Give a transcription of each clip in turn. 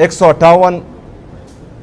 158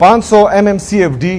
500 MMCFD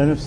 NFC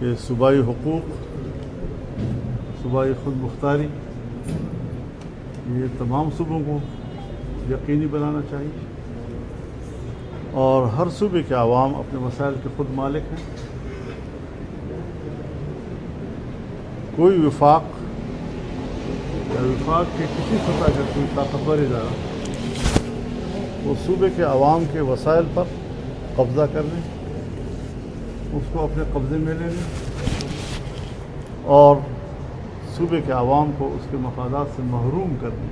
کہ صوبائی حقوق، صوبائی خود مختاری یہ تمام صوبوں کو یقینی بنانا چاہیے، اور ہر صوبے کے عوام اپنے مسائل کے خود مالک ہیں۔ کوئی وفاق یا وفاق کے کسی سطح کا کوئی طاقتور ادارہ وہ صوبے کے عوام کے وسائل پر قبضہ کر لیں، اس کو اپنے قبضے میں لے لیں، اور صوبے کے عوام کو اس کے مفادات سے محروم کرنے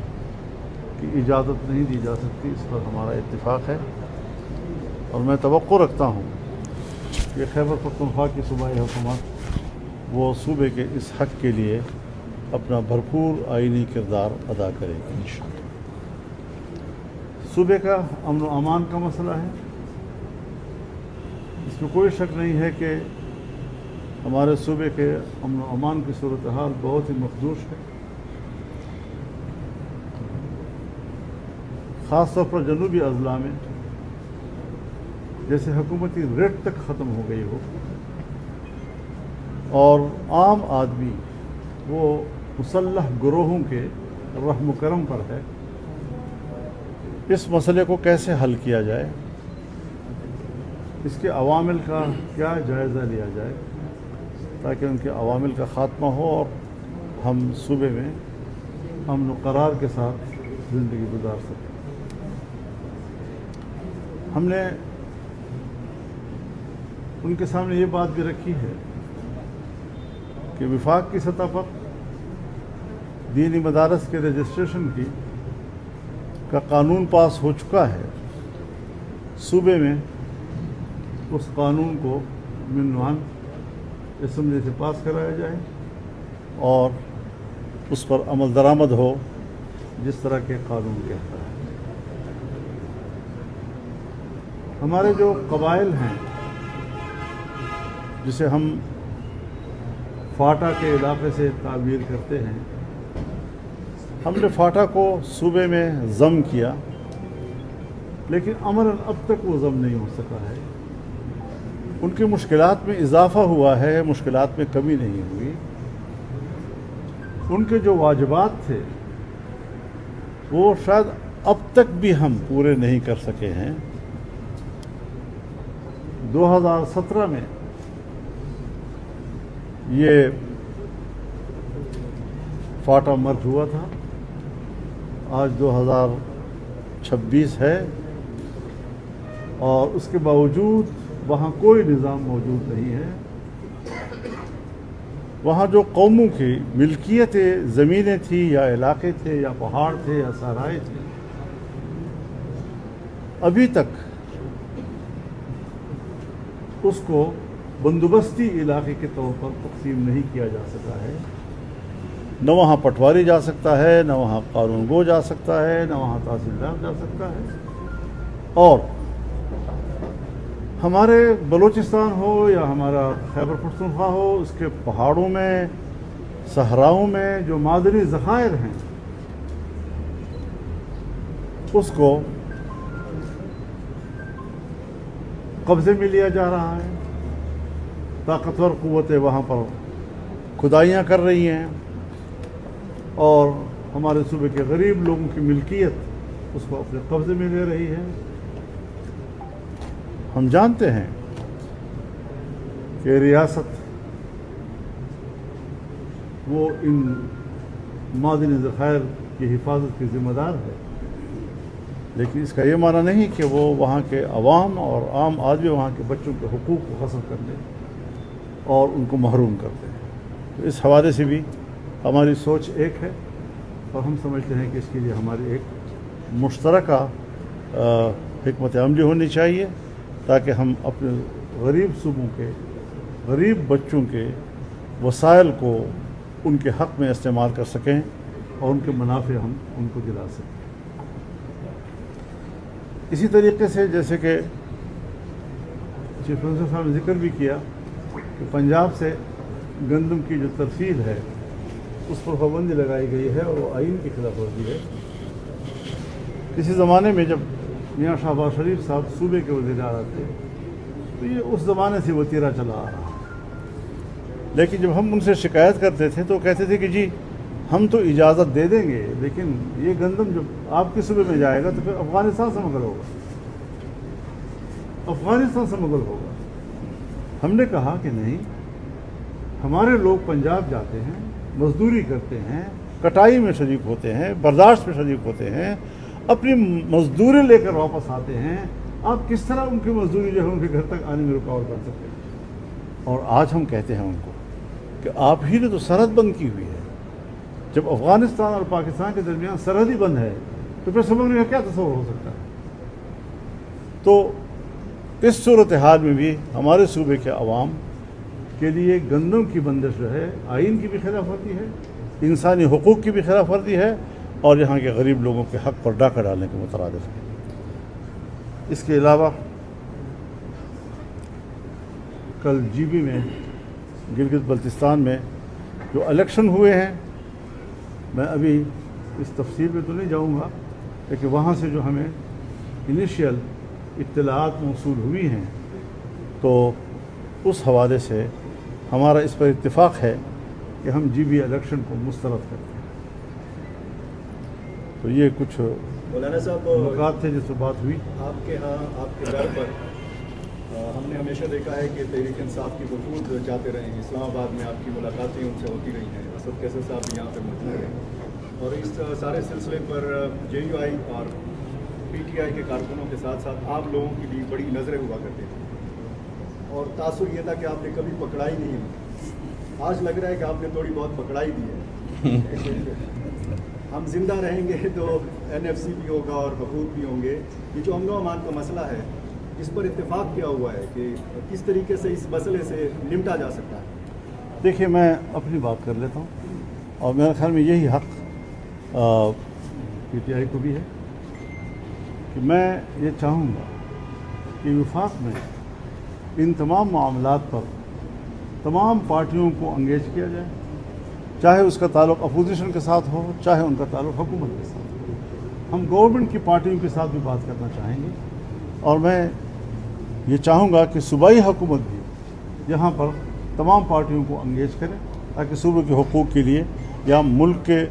کی اجازت نہیں دی جا سکتی۔ اس پر ہمارا اتفاق ہے، اور میں توقع رکھتا ہوں کہ خیبر پختونخوا کی صوبائی حکومت وہ صوبے کے اس حق کے لیے اپنا بھرپور آئینی کردار ادا کرے گی۔ صوبے کا امن و امان کا مسئلہ ہے، اس میں کوئی شک نہیں ہے کہ ہمارے صوبے کے امن و امان کی صورتحال بہت ہی مخدوش ہے، خاص طور پر جنوبی اضلاع میں جیسے حکومتی ریٹ تک ختم ہو گئی ہو، اور عام آدمی وہ مسلح گروہوں کے رحم و کرم پر ہے۔ اس مسئلے کو کیسے حل کیا جائے، اس کے عوامل کا کیا جائزہ لیا جائے تاکہ ان کے عوامل کا خاتمہ ہو اور ہم صوبے میں امن و قرار کے ساتھ زندگی گزار سکیں۔ ہم نے ان کے سامنے یہ بات بھی رکھی ہے کہ وفاق کی سطح پر دینی مدارس کے رجسٹریشن کا قانون پاس ہو چکا ہے، صوبے میں اس قانون کو منوان اسمبلی سے پاس کرایا جائے اور اس پر عمل درآمد ہو جس طرح کے قانون کہتا ہے۔ ہمارے جو قبائل ہیں جسے ہم فاٹا کے علاقے سے تعبیر کرتے ہیں، ہم نے فاٹا کو صوبے میں ضم کیا، لیکن عملاً اب تک وہ ضم نہیں ہو سکا ہے۔ ان کی مشکلات میں اضافہ ہوا ہے، مشکلات میں کمی نہیں ہوئی۔ ان کے جو واجبات تھے وہ شاید اب تک بھی ہم پورے نہیں کر سکے ہیں۔ 2017 میں یہ فاٹا مرج ہوا تھا، آج 2026 ہے، اور اس کے باوجود وہاں کوئی نظام موجود نہیں ہے۔ وہاں جو قوموں کی ملکیت زمینیں تھیں یا علاقے تھے یا پہاڑ تھے یا صحرائے تھے، ابھی تک اس کو بندوبستی علاقے کے طور پر تقسیم نہیں کیا جا سکا ہے۔ نہ وہاں پٹواری جا سکتا ہے، نہ وہاں قانون گو جا سکتا ہے، نہ وہاں تحصیلدار جا سکتا ہے۔ اور ہمارے بلوچستان ہو یا ہمارا خیبر پختونخوا ہو، اس کے پہاڑوں میں، صحراؤں میں جو معدنی ذخائر ہیں اس کو قبضے میں لیا جا رہا ہے۔ طاقتور قوتیں وہاں پر کھدائیاں کر رہی ہیں، اور ہمارے صوبے کے غریب لوگوں کی ملکیت اس کو اپنے قبضے میں لے رہی ہے۔ ہم جانتے ہیں کہ ریاست وہ ان معدنی ذخائر کی حفاظت کی ذمہ دار ہے، لیکن اس کا یہ معنی نہیں کہ وہ وہاں کے عوام اور عام آدمی وہاں کے بچوں کے حقوق کو غصب کر دیں اور ان کو محروم کر دیں۔ تو اس حوالے سے بھی ہماری سوچ ایک ہے، اور ہم سمجھتے ہیں کہ اس کے لیے ہماری ایک مشترکہ حکمت عملی ہونی چاہیے تاکہ ہم اپنے غریب صوبوں کے غریب بچوں کے وسائل کو ان کے حق میں استعمال کر سکیں اور ان کے منافع ہم ان کو دلا سکیں۔ اسی طریقے سے جیسے کہ چیف منسٹر صاحب نے ذکر بھی کیا کہ پنجاب سے گندم کی جو ترسیل ہے اس پر پابندی لگائی گئی ہے اور وہ آئین کی خلاف ورزی ہے۔ کسی زمانے میں جب میاں شہباز شریف صاحب صوبے کے وزیر اعلیٰ تھے تو یہ اس زمانے سے وتیرہ چلا آ رہا ہے، لیکن جب ہم ان سے شکایت کرتے تھے تو کہتے تھے کہ جی ہم تو اجازت دے دیں گے، لیکن یہ گندم جب آپ کے صوبے میں جائے گا تو پھر افغانستان سے مغل ہوگا، افغانستان سے مغل ہوگا۔ ہم نے کہا کہ نہیں، ہمارے لوگ پنجاب جاتے ہیں، مزدوری کرتے ہیں، کٹائی میں شریک ہوتے ہیں، برداشت میں شریک ہوتے ہیں، اپنی مزدوری لے کر واپس آتے ہیں، آپ کس طرح ان کی مزدوری جو ہے ان کے گھر تک آنے میں رکاوٹ کر سکتے ہیں؟ اور آج ہم کہتے ہیں ان کو کہ آپ ہی نے تو سرحد بند کی ہوئی ہے۔ جب افغانستان اور پاکستان کے درمیان سرحد ہی بند ہے تو پھر سمجھنے کا کیا تصور ہو سکتا ہے؟ تو اس صورتحال میں بھی ہمارے صوبے کے عوام کے لیے گندم کی بندش جو ہے آئین کی بھی خلاف ورزی ہے، انسانی حقوق کی بھی خلاف ورزی ہے، اور یہاں کے غریب لوگوں کے حق پر ڈاکہ ڈالنے کے مترادف ہے۔ اس کے علاوہ کل جی بی میں گلگت بلتستان میں جو الیکشن ہوئے ہیں، میں ابھی اس تفصیل میں تو نہیں جاؤں گا، لیکن وہاں سے جو ہمیں انیشیل اطلاعات موصول ہوئی ہیں تو اس حوالے سے ہمارا اس پر اتفاق ہے کہ ہم جی بی الیکشن کو مسترد کرتے ہیں۔ تو یہ کچھ مولانا صاحب نکات تھے جس سے بات ہوئی۔ آپ کے ہاں آپ کے گھر پر ہم نے ہمیشہ دیکھا ہے کہ تحریک انصاف کی وفود جاتے رہے ہیں، اسلام آباد میں آپ کی ملاقاتیں ان سے ہوتی رہی ہیں، اسد کیسر صاحب بھی یہاں پہ موجود ہیں، اور اس سارے سلسلے پر جے یو آئی اور پی ٹی آئی کے کارکنوں کے ساتھ ساتھ آپ لوگوں کی بھی بڑی نظریں ہوا کرتی تھیں، اور تاثر یہ تھا کہ آپ نے کبھی پکڑائی نہیں ہوئی۔ آج لگ رہا ہے کہ آپ نے تھوڑی بہت پکڑائی دی ہے۔ ہم زندہ رہیں گے تو این ایف سی بھی ہوگا اور وفود بھی ہوں گے۔ یہ جو امن و امان کا مسئلہ ہے، اس پر اتفاق کیا ہوا ہے کہ کس طریقے سے اس مسئلے سے نمٹا جا سکتا ہے؟ دیکھیے، میں اپنی بات کر لیتا ہوں، اور میرے خیال میں یہی حق پی ٹی آئی کو بھی ہے کہ میں یہ چاہوں گا کہ وفاق میں ان تمام معاملات پر تمام پارٹیوں کو انگیج کیا جائے، چاہے اس کا تعلق اپوزیشن کے ساتھ ہو، چاہے ان کا تعلق حکومت کے ساتھ ہو۔ ہم گورنمنٹ کی پارٹیوں کے ساتھ بھی بات کرنا چاہیں گے، اور میں یہ چاہوں گا کہ صوبائی حکومت بھی یہاں پر تمام پارٹیوں کو انگیج کرے، تاکہ صوبے کے حقوق کے لیے یا ملک کے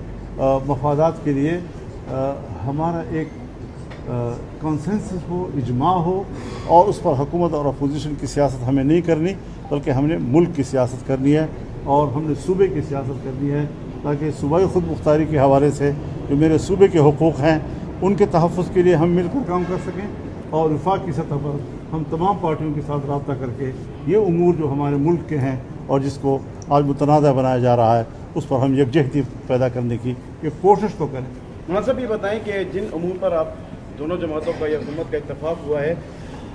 مفادات کے لیے ہمارا ایک کنسنسس ہو، اجماع ہو، اور اس پر حکومت اور اپوزیشن کی سیاست ہمیں نہیں کرنی، بلکہ ہم نے ملک کی سیاست کرنی ہے، اور ہم نے صوبے کی سیاست کرنی ہے، تاکہ صوبائی خود مختاری کے حوالے سے جو میرے صوبے کے حقوق ہیں ان کے تحفظ کے لیے ہم مل کر کام کر سکیں، اور وفاق کی سطح پر ہم تمام پارٹیوں کے ساتھ رابطہ کر کے یہ امور جو ہمارے ملک کے ہیں اور جس کو آج متنازع بنایا جا رہا ہے، اس پر ہم یکجہتی پیدا کرنے کی ایک کوشش تو کریں۔ مولانا صاحب یہ بتائیں کہ جن امور پر آپ دونوں جماعتوں کا یا حکومت کا اتفاق ہوا ہے،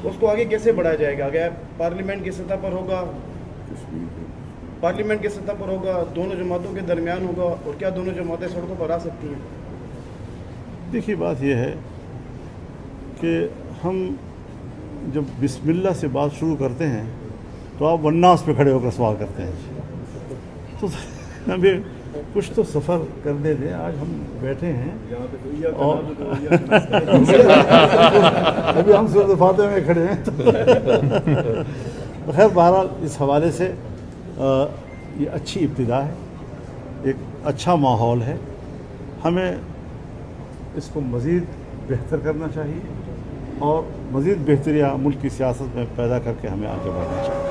اس کو آگے کیسے بڑھایا جائے گا؟ آگے پارلیمنٹ کی سطح پر ہوگا، پارلیمنٹ کی سطح پر ہوگا، دونوں جماعتوں کے درمیان ہوگا، اور کیا دونوں جماعتیں سڑکوں پر آ سکتی ہیں؟ دیکھیے، بات یہ ہے کہ ہم جب بسم اللہ سے بات شروع کرتے ہیں تو آپ والناس پہ کھڑے ہو کر سوال کرتے ہیں، تو ہمیں کچھ تو سفر کرنے دیں۔ آج ہم بیٹھے ہیں یہاں پہ اور ابھی ہم سورۃ فاتحہ میں کھڑے ہیں، تو خیر بہرحال اس حوالے سے یہ اچھی ابتدا ہے، ایک اچھا ماحول ہے، ہمیں اس کو مزید بہتر کرنا چاہیے، اور مزید بہتریاں ملک کی سیاست میں پیدا کر کے ہمیں آگے بڑھنا چاہیے۔